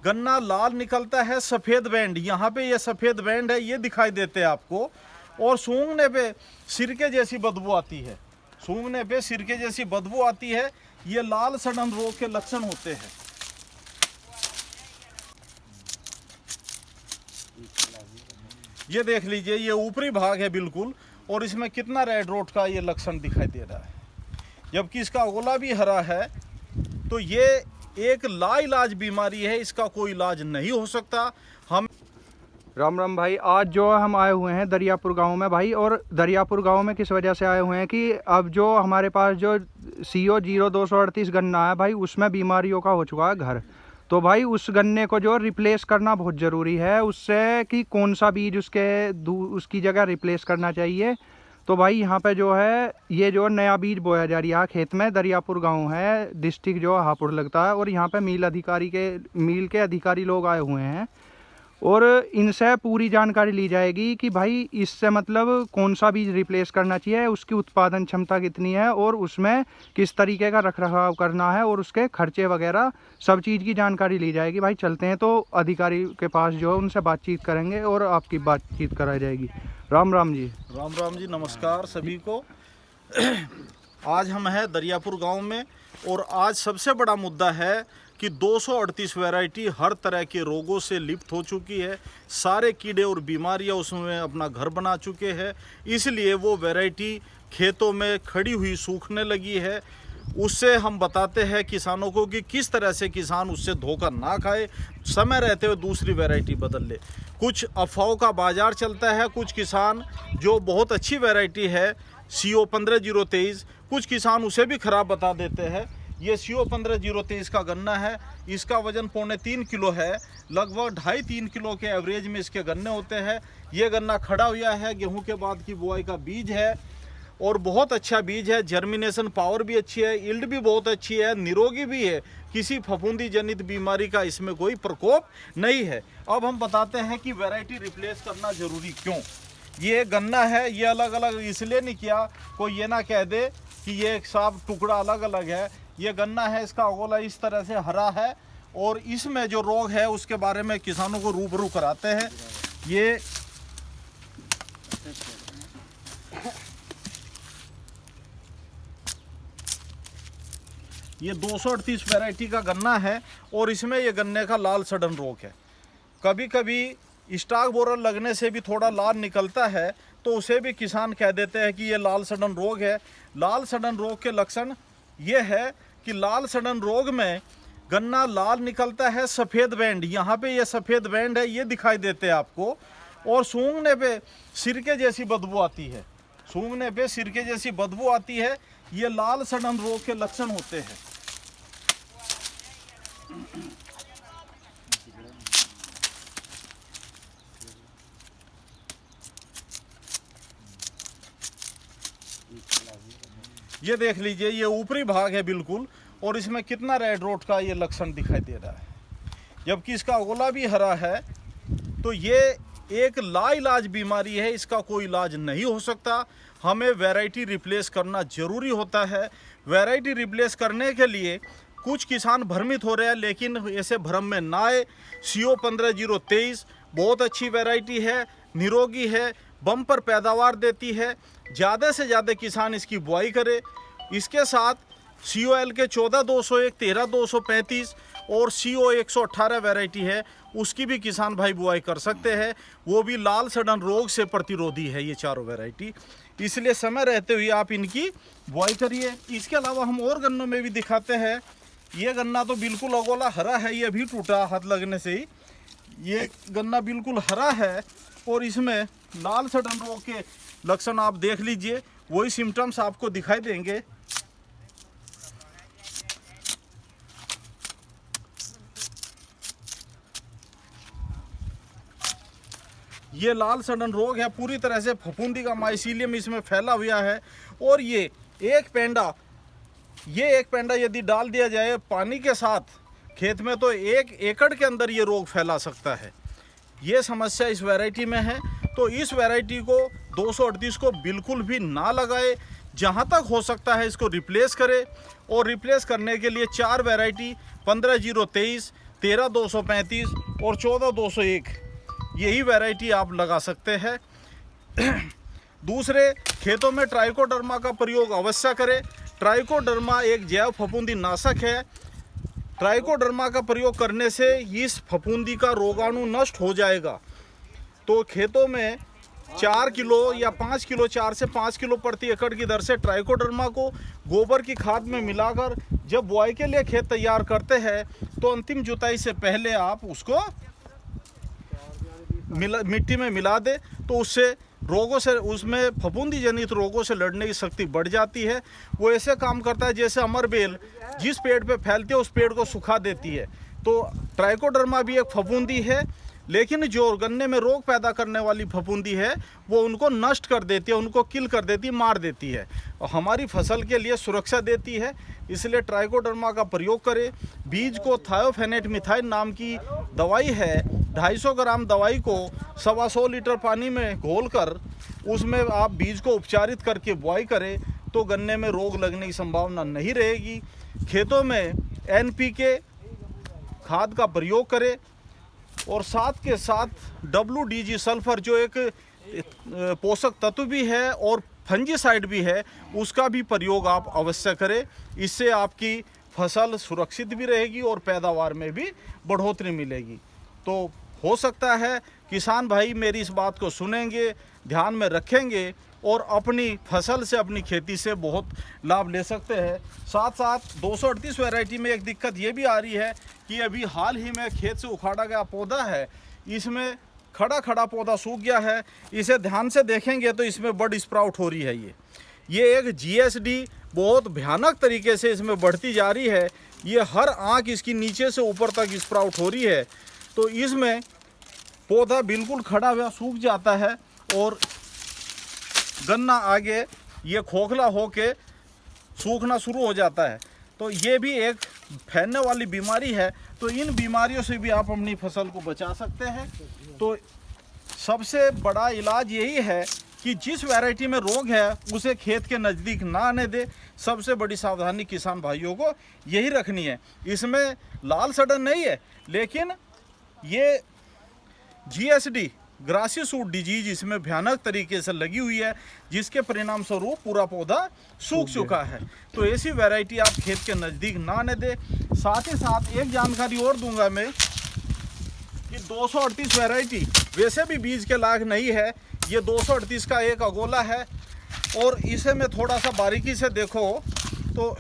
गन्ना लाल निकलता है, सफ़ेद बैंड यहाँ पे ये सफ़ेद बैंड है, ये दिखाई देते हैं आपको। और सूंघने पे सिरके जैसी बदबू आती है, सूंघने पे सिरके जैसी बदबू आती है। ये लाल सड़न रोग के लक्षण होते हैं। ये देख लीजिए, ये ऊपरी भाग है बिल्कुल, और इसमें कितना रेड रोट का ये लक्षण दिखाई दे रहा है, जबकि इसका गोला भी हरा है। तो ये एक लाइलाज बीमारी है, इसका कोई इलाज नहीं हो सकता। हम राम राम भाई, आज जो हम आए हुए हैं दरियापुर गांव में भाई। और दरियापुर गांव में किस वजह से आए हुए हैं कि अब जो हमारे पास जो CO 0238 गन्ना है भाई, उसमें बीमारियों का हो चुका है घर। तो भाई उस गन्ने को जो रिप्लेस करना बहुत ज़रूरी है, उससे कि कौन सा बीज उसकी जगह रिप्लेस करना चाहिए। तो भाई यहाँ पे जो है ये जो नया बीज बोया जा रहा है खेत में, दरियापुर गांव है, डिस्ट्रिक्ट जो हापुड़ लगता है। और यहाँ पे मील के अधिकारी लोग आए हुए हैं और इनसे पूरी जानकारी ली जाएगी कि भाई इससे मतलब कौन सा बीज रिप्लेस करना चाहिए, उसकी उत्पादन क्षमता कितनी है और उसमें किस तरीके का रखरखाव करना है और उसके खर्चे वगैरह सब चीज़ की जानकारी ली जाएगी। भाई चलते हैं तो अधिकारी के पास जो है उनसे बातचीत करेंगे और आपकी बातचीत कराई जाएगी। राम राम जी। राम राम जी, नमस्कार सभी को। आज हम हैं दरियापुर गांव में, और आज सबसे बड़ा मुद्दा है कि 238 वैरायटी हर तरह के रोगों से लिप्त हो चुकी है। सारे कीड़े और बीमारियां उसमें अपना घर बना चुके हैं, इसलिए वो वैरायटी खेतों में खड़ी हुई सूखने लगी है। उससे हम बताते हैं किसानों को कि किस तरह से किसान उससे धोखा ना खाए, समय रहते हुए दूसरी वैरायटी बदल ले। कुछ अफवाहों का बाजार चलता है, कुछ किसान जो बहुत अच्छी वैरायटी है CO 15023, कुछ किसान उसे भी खराब बता देते हैं। ये CO 15023 का गन्ना है, इसका वजन 2.25 किलो है, लगभग 2.5-3 किलो के एवरेज में इसके गन्ने होते हैं। ये गन्ना खड़ा हुआ है, गेहूं के बाद की बुआई का बीज है और बहुत अच्छा बीज है। जर्मिनेशन पावर भी अच्छी है, यील्ड भी बहुत अच्छी है, निरोगी भी है, किसी फफूंदी जनित बीमारी का इसमें कोई प्रकोप नहीं है। अब हम बताते हैं कि वैरायटी रिप्लेस करना ज़रूरी क्यों। ये गन्ना है, ये अलग अलग इसलिए नहीं किया, कोई ये ना कह दे कि ये एक साफ टुकड़ा अलग अलग है। ये गन्ना है, इसका गोला इस तरह से हरा है, और इसमें जो रोग है उसके बारे में किसानों को रूबरू कराते हैं। ये 238 वैरायटी का गन्ना है, और इसमें ये गन्ने का लाल सड़न रोग है। कभी कभी स्टॉक बोरर लगने से भी थोड़ा लाल निकलता है, तो उसे भी किसान कह देते हैं कि ये लाल सड़न रोग है। लाल सड़न रोग के लक्षण ये है कि लाल सड़न रोग में गन्ना लाल निकलता है, सफ़ेद बैंड यहाँ पे ये सफ़ेद बैंड है, ये दिखाई देते हैं आपको। और सूंघने पे सिरके जैसी बदबू आती है, सूंघने पे सिरके जैसी बदबू आती है। ये लाल सड़न रोग के लक्षण होते हैं। ये देख लीजिए, ये ऊपरी भाग है बिल्कुल, और इसमें कितना रेड रोट का ये लक्षण दिखाई दे रहा है, जबकि इसका गोला भी हरा है। तो ये एक लाइलाज बीमारी है, इसका कोई इलाज नहीं हो सकता। हमें वैरायटी रिप्लेस करना ज़रूरी होता है। वैरायटी रिप्लेस करने के लिए कुछ किसान भ्रमित हो रहे हैं, लेकिन ऐसे भ्रम में ना आए। CO 15023 बहुत अच्छी वैरायटी है, निरोगी है, बम्पर पैदावार देती है। ज़्यादा से ज़्यादा किसान इसकी बुआई करे। इसके साथ COL के 14201, 13235 और CO 118 वैरायटी है, उसकी भी किसान भाई बुआई कर सकते हैं। वो भी लाल सड़न रोग से प्रतिरोधी है ये चारों वैरायटी, इसलिए समय रहते हुए आप इनकी बुआई करिए। इसके अलावा हम और गन्नों में भी दिखाते हैं। ये गन्ना तो बिल्कुल अगोला हरा है, ये भी टूटा हाथ लगने से ही। ये गन्ना बिल्कुल हरा है, और इसमें लाल सड़न रोग के लक्षण आप देख लीजिए, वही सिम्टम्स आपको दिखाई देंगे। ये लाल सड़न रोग है, पूरी तरह से फफूंदी का माइसीलियम इसमें फैला हुआ है। और ये एक पेंडा यदि डाल दिया जाए पानी के साथ खेत में, तो 1 एकड़ के अंदर ये रोग फैला सकता है। ये समस्या इस वैरायटी में है। तो इस वैरायटी को 238 को बिल्कुल भी ना लगाए, जहाँ तक हो सकता है इसको रिप्लेस करें। और रिप्लेस करने के लिए 4 वैरायटी 15023, 13-235 और 14-201 यही वैरायटी आप लगा सकते हैं। दूसरे, खेतों में ट्राइकोडर्मा का प्रयोग अवश्य करें। ट्राइकोडर्मा एक जैव फफूंदी नाशक है। ट्राइकोडर्मा का प्रयोग करने से इस फफूंदी का रोगाणु नष्ट हो जाएगा। तो खेतों में 4 किलो या 5 किलो, 4 से 5 किलो प्रति एकड़ की दर से ट्राइकोडर्मा को गोबर की खाद में मिलाकर जब बुआई के लिए खेत तैयार करते हैं तो अंतिम जुताई से पहले आप उसको मिट्टी में मिला दे, तो उससे रोगों से, उसमें फफूंदी जनित रोगों से लड़ने की शक्ति बढ़ जाती है। वो ऐसे काम करता है जैसे अमरबेल जिस पेड़ पे फैलती है उस पेड़ को सुखा देती है। तो ट्राइकोडर्मा भी एक फफूंदी है, लेकिन जो गन्ने में रोग पैदा करने वाली फफूंदी है वो उनको नष्ट कर देती है, उनको किल कर देती है, मार देती है और हमारी फसल के लिए सुरक्षा देती है। इसलिए ट्राइकोडर्मा का प्रयोग करें। बीज को थायोफेनेट मिथाइल नाम की दवाई है, 250 ग्राम दवाई को 125 लीटर पानी में घोलकर उसमें आप बीज को उपचारित करके बुआई करें तो गन्ने में रोग लगने की संभावना नहीं रहेगी। खेतों में NPK खाद का प्रयोग करें और साथ के साथ WDG सल्फर जो एक पोषक तत्व भी है और फंजीसाइड भी है, उसका भी प्रयोग आप अवश्य करें। इससे आपकी फसल सुरक्षित भी रहेगी और पैदावार में भी बढ़ोतरी मिलेगी। तो हो सकता है किसान भाई मेरी इस बात को सुनेंगे, ध्यान में रखेंगे और अपनी फसल से, अपनी खेती से बहुत लाभ ले सकते हैं। साथ साथ 238 वैरायटी में एक दिक्कत ये भी आ रही है कि अभी हाल ही में खेत से उखाड़ा गया पौधा है, इसमें खड़ा पौधा सूख गया है। इसे ध्यान से देखेंगे तो इसमें बड स्प्राउट हो रही है। ये एक GSD बहुत भयानक तरीके से इसमें बढ़ती जा रही है। ये हर आँख इसकी नीचे से ऊपर तक स्प्राउट हो रही है। तो इसमें पौधा बिल्कुल खड़ा हुआ सूख जाता है और गन्ना आगे ये खोखला होके सूखना शुरू हो जाता है। तो ये भी एक फैलने वाली बीमारी है। तो इन बीमारियों से भी आप अपनी फसल को बचा सकते हैं। तो सबसे बड़ा इलाज यही है कि जिस वैरायटी में रोग है उसे खेत के नज़दीक ना आने दे। सबसे बड़ी सावधानी किसान भाइयों को यही रखनी है। इसमें लाल सड़न नहीं है, लेकिन ये GSD ग्रासी सूट डिजीज इसमें भयानक तरीके से लगी हुई है, जिसके परिणाम स्वरूप पूरा पौधा सूख चुका है। तो ऐसी वैरायटी आप खेत के नज़दीक ना आने दे। साथ ही साथ एक जानकारी और दूंगा मैं कि 238 वैरायटी वैसे भी बीज के लायक नहीं है। ये 238 का एक अगोला है और इसे मैं थोड़ा सा बारीकी से देखो तो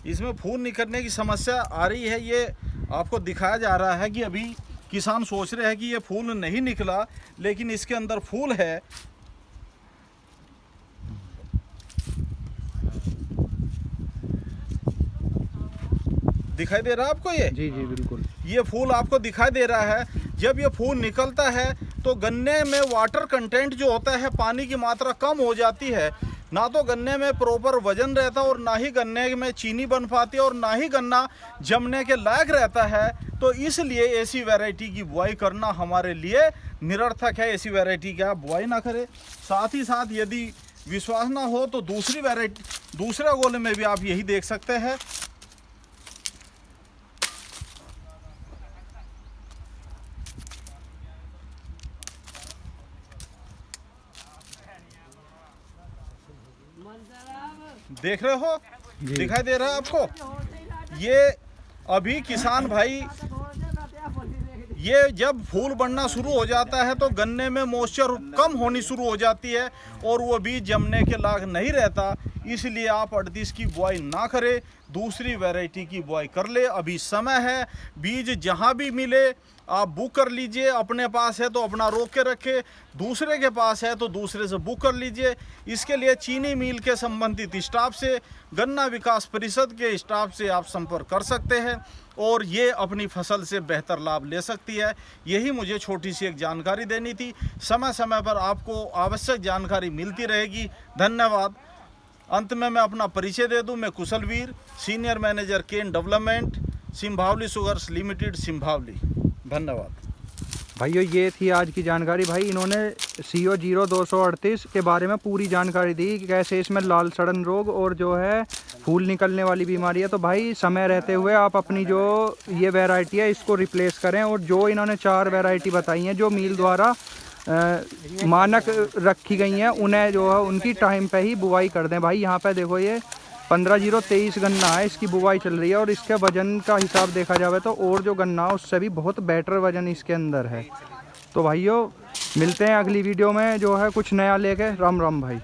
इसमें फूल निकलने की समस्या आ रही है। ये आपको दिखाया जा रहा है कि अभी किसान सोच रहे हैं कि ये फूल नहीं निकला, लेकिन इसके अंदर फूल है। दिखाई दे रहा है आपको ये? जी जी बिल्कुल। ये फूल आपको दिखाई दे रहा है। जब ये फूल निकलता है तो गन्ने में वाटर कंटेंट जो होता है, पानी की मात्रा कम हो जाती है। ना तो गन्ने में प्रॉपर वजन रहता और ना ही गन्ने में चीनी बन पाती और ना ही गन्ना जमने के लायक रहता है। तो इसलिए ऐसी वैरायटी की बुआई करना हमारे लिए निरर्थक है। ऐसी वैरायटी की आप बुआई ना करें। साथ ही साथ यदि विश्वास ना हो तो दूसरी वैरायटी, दूसरे गोले में भी आप यही देख सकते हैं। देख रहे हो, दिखाई दे रहा है आपको? ये अभी किसान भाई, ये जब फूल बनना शुरू हो जाता है तो गन्ने में मॉइस्चर कम होनी शुरू हो जाती है और वो बीज जमने के लायक नहीं रहता। इसलिए आप 38 की बुआई ना करें, दूसरी वैरायटी की बुआई कर ले। अभी समय है, बीज जहाँ भी मिले आप बुक कर लीजिए। अपने पास है तो अपना रोक के रखे, दूसरे के पास है तो दूसरे से बुक कर लीजिए। इसके लिए चीनी मिल के संबंधित स्टाफ से, गन्ना विकास परिषद के स्टाफ से आप संपर्क कर सकते हैं। और ये अपनी फसल से बेहतर लाभ ले सकती है। यही मुझे छोटी सी एक जानकारी देनी थी। समय समय पर आपको आवश्यक जानकारी मिलती रहेगी। धन्यवाद। अंत में मैं अपना परिचय दे दूं। मैं Kushalveer, senior manager cane development, Simbhaoli sugars limited, Simbhaoli. धन्यवाद। भाइयों ये थी आज की जानकारी। भाई इन्होंने CO 0238 के बारे में पूरी जानकारी दी कि कैसे इसमें लाल सड़न रोग और जो है फूल निकलने वाली बीमारी है। तो भाई समय रहते हुए आप अपनी जो ये वैरायटी है इसको रिप्लेस करें। और जो इन्होंने 4 वैरायटी बताई हैं जो मील द्वारा मानक रखी गई हैं, उन्हें जो है उनकी टाइम पे ही बुवाई कर दें। भाई यहाँ पे देखो ये 15-0-23 गन्ना है, इसकी बुवाई चल रही है। और इसके वजन का हिसाब देखा जाए तो और जो गन्ना उससे भी बहुत बेटर वजन इसके अंदर है। तो भाइयों मिलते हैं अगली वीडियो में जो है कुछ नया लेके। राम राम भाई।